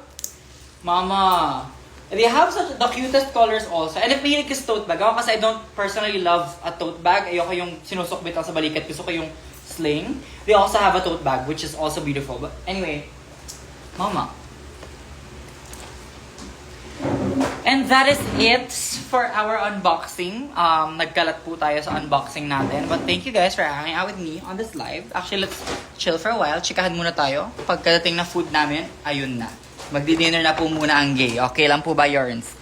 A: Mama. They have the cutest colors also. And if mahilig ka sa tote bag, ako kasi I don't personally love a tote bag. Ayoko yung sinusukbit lang sa balikat. Gusto ko yung sling. They also have a tote bag, which is also beautiful. But anyway, Mama. And that is it for our unboxing. Nagkalat po tayo sa unboxing natin. But thank you guys for hanging out with me on this live. Actually, let's chill for a while. Chikahan muna tayo. Pagkadating na food namin, ayun na. Magdi-dinner na po muna ang gay. Okay lang po ba, Yornsk?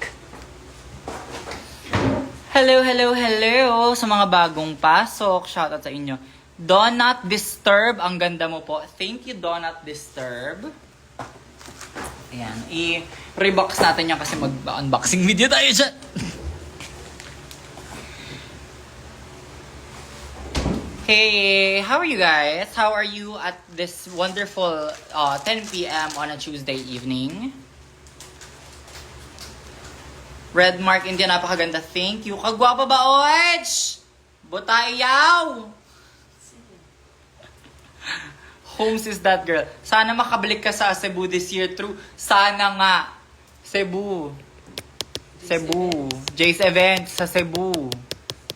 A: Hello sa mga bagong pasok. Shoutout sa inyo. Do Not Disturb. Ang ganda mo po. Thank you, Do Not Disturb. Ayan. I-rebox natin yan kasi mag-unboxing video tayo dyan. Hey, how are you guys? How are you at this wonderful 10 p.m. on a Tuesday evening? Red Mark India, napakaganda. Thank you. Kagwapa ba, Oech? Butayaw! Holmes is that girl. Sana makabalik ka sa Cebu this year. True. Sana nga. Cebu. Cebu. Jace Event sa Cebu.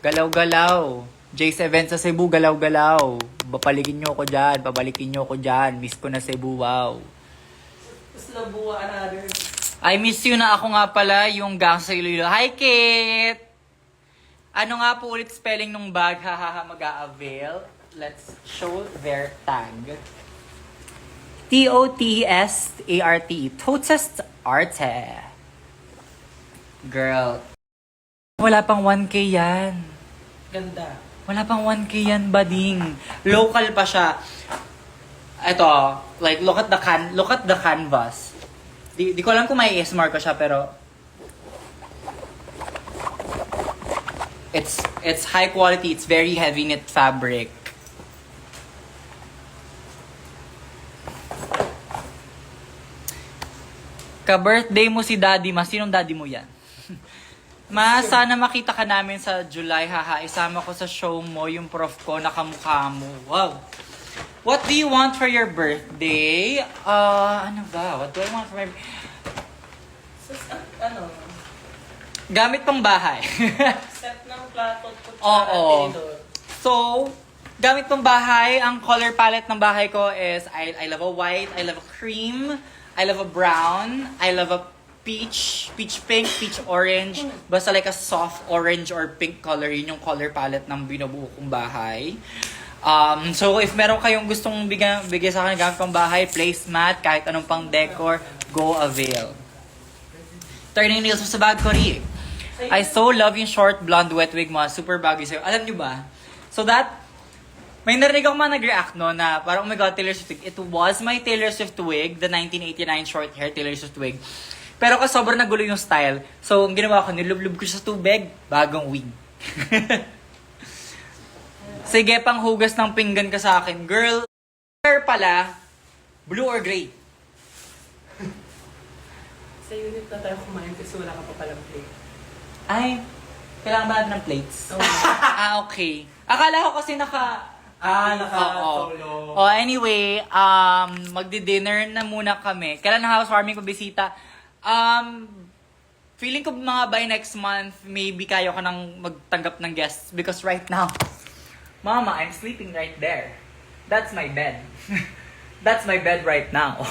A: Galaw-galaw. Jace Event sa Cebu. Galaw-galaw. Papalikin nyo ko dyan. Pabalikin nyo ko dyan. Miss ko na Cebu. Wow.
B: Slabua another.
A: I miss you na ako nga pala yung gang sa Iloilo. Hi, Kate! Ano nga po ulit spelling nung bag? Hahaha, mag-a-avail. Let's show their tag. T-O-T-S-A-R-T. Totest Arte. Girl. Wala pang 1K yan.
B: Ganda.
A: Wala pang 1K yan, bading. Local pa siya. Ito, like, look at the canvas. Di ko alam kung may ASMR ko siya, pero it's high quality, it's very heavy knit fabric. Ka-birthday mo si daddy ma. Sinong daddy mo yan? Ma, sana makita ka namin sa July, haha. Isama ko sa show mo, yung prof ko, nakamukha mo. Wow. What do you want for your birthday? Ano ba? What do I want for my...
B: Ano?
A: Gamit pang bahay.
B: Set ng plato.
A: Oo. So, gamit pang bahay, ang color palette ng bahay ko is I love a white, I love a cream, I love a brown, I love a peach pink, peach orange. Basta like a soft orange or pink color, yun yung color palette ng binubuo kong bahay. So if meron kayong gustong bigay sa akin gamit pang bahay, placemat, kahit anong pang decor, go avail. Turning nails mo sa bag ko, Rick. I so love yung short blonde wet wig mo. Super bagay sa'yo. Alam nyo ba? So that, may narinig ako man nag-react no na parang, oh my God, Taylor Swift wig. It was my Taylor Swift wig, the 1989 short hair Taylor Swift wig. Pero kasi sobrang nagulo yung style. So, ang ginawa ko, nilublob ko siya sa tubig, bagong wig. Sige, pang hugas ng pinggan ka sa akin. Girl, hair pala, blue or gray?
B: Sa unit na tayo kumain kasi wala ka pa palang plate.
A: Ay, kailangan ba natin ng plates?
B: Oo.
A: Okay. Akala ko kasi
C: Naka-solo.
A: Oh, anyway, magdi-dinner na muna kami. Kailan na housewarming ko bisita? Feeling ko mga by next month, maybe kaya ko nang magtanggap ng guests. Because right now, Mama, I'm sleeping right there. That's my bed. That's my bed right now.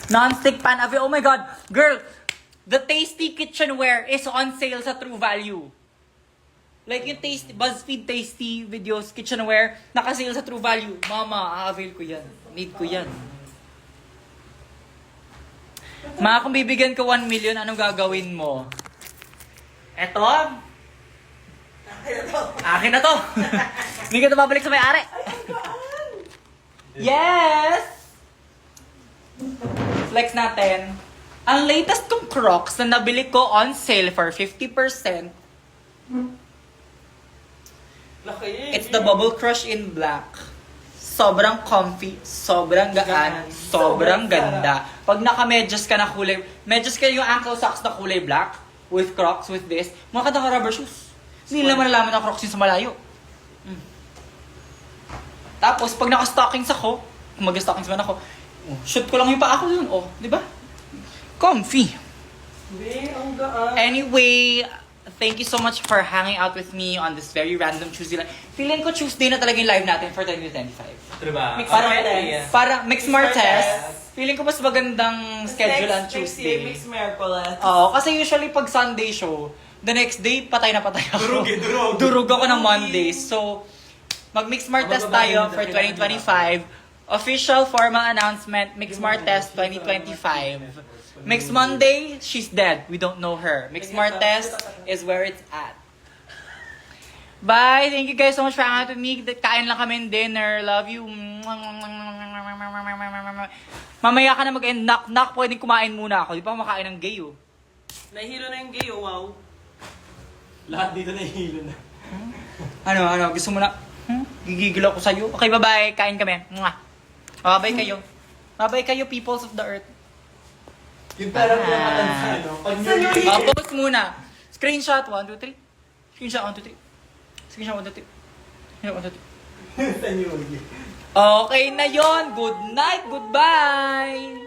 A: Non-stick pan available. Oh my God, girl, the Tasty kitchenware is on sale sa True Value. Like yung BuzzFeed Tasty videos, kitchenware, naka-sale sa True Value. Mama, a-avail ko yan. Need ko yan. Ma, kung bibigyan ko 1 million, anong gagawin mo? Eto? Akin na to. Hindi ka ito babalik sa may-ari. Yes! Flex natin. Ang latest kong Crocs na nabili ko on sale for 50%.
B: Laki.
A: It's the Bubble Crush in black. Sobrang comfy, sobrang gaan, sobrang ganda. Pag naka-medyas ka na kulay, medyas ka yung ankle socks na kulay black, with Crocs, with this, mga ka rubber shoes. Hindi nila malalaman na Crocs yun sa malayo. Tapos, pag naka-stockings ako, kung mag-stockings man ako, shoot ko lang yung paa ko dun. Oh, di ba? Comfy.
B: Ang gaan.
A: Anyway, thank you so much for hanging out with me on this very random Tuesday live. Feeling ko Tuesday na talaga yung live natin for 2025.
C: Diba?
A: Para Mix Martes. Feeling ko mas magandang schedule on Tuesday.
B: Mix Miracle.
A: Oo, kasi usually pag Sunday show, the next day, patay na patay ako.
C: Durug.
A: Durug ako ng Mondays. So, mag-Mix Martes tayo for 2025. Official formal announcement, Mix Martes 2025. Mix Monday, she's dead. We don't know her. Mix Martes is where it's at. Bye! Thank you guys so much for hanging out with me. Kain lang kami dinner. Love you. Mamaya ka na mag-end. Knock. Pwedeng kumain muna ako. Di pa makain ng gay, oh.
B: Nahilo na yung gay, oh, wow.
C: Lahat dito nahihilo na.
A: Ano? Gusto mo na? Gigigil ako sa'yo. Okay, bye-bye. Kain kami. Mwah. Bye-bye kayo. Bye-bye kayo, peoples of the earth.
C: Yung parang pinamatan sa ano. Pag New Year.
A: Post muna. Screenshot. 1, 2, 3. Screenshot 1, 2, 3. Screenshot 1, 2, 3. Screenshot 1, 2, 3.
C: Sa New Year.
A: Okay na yon. Good night. Goodbye.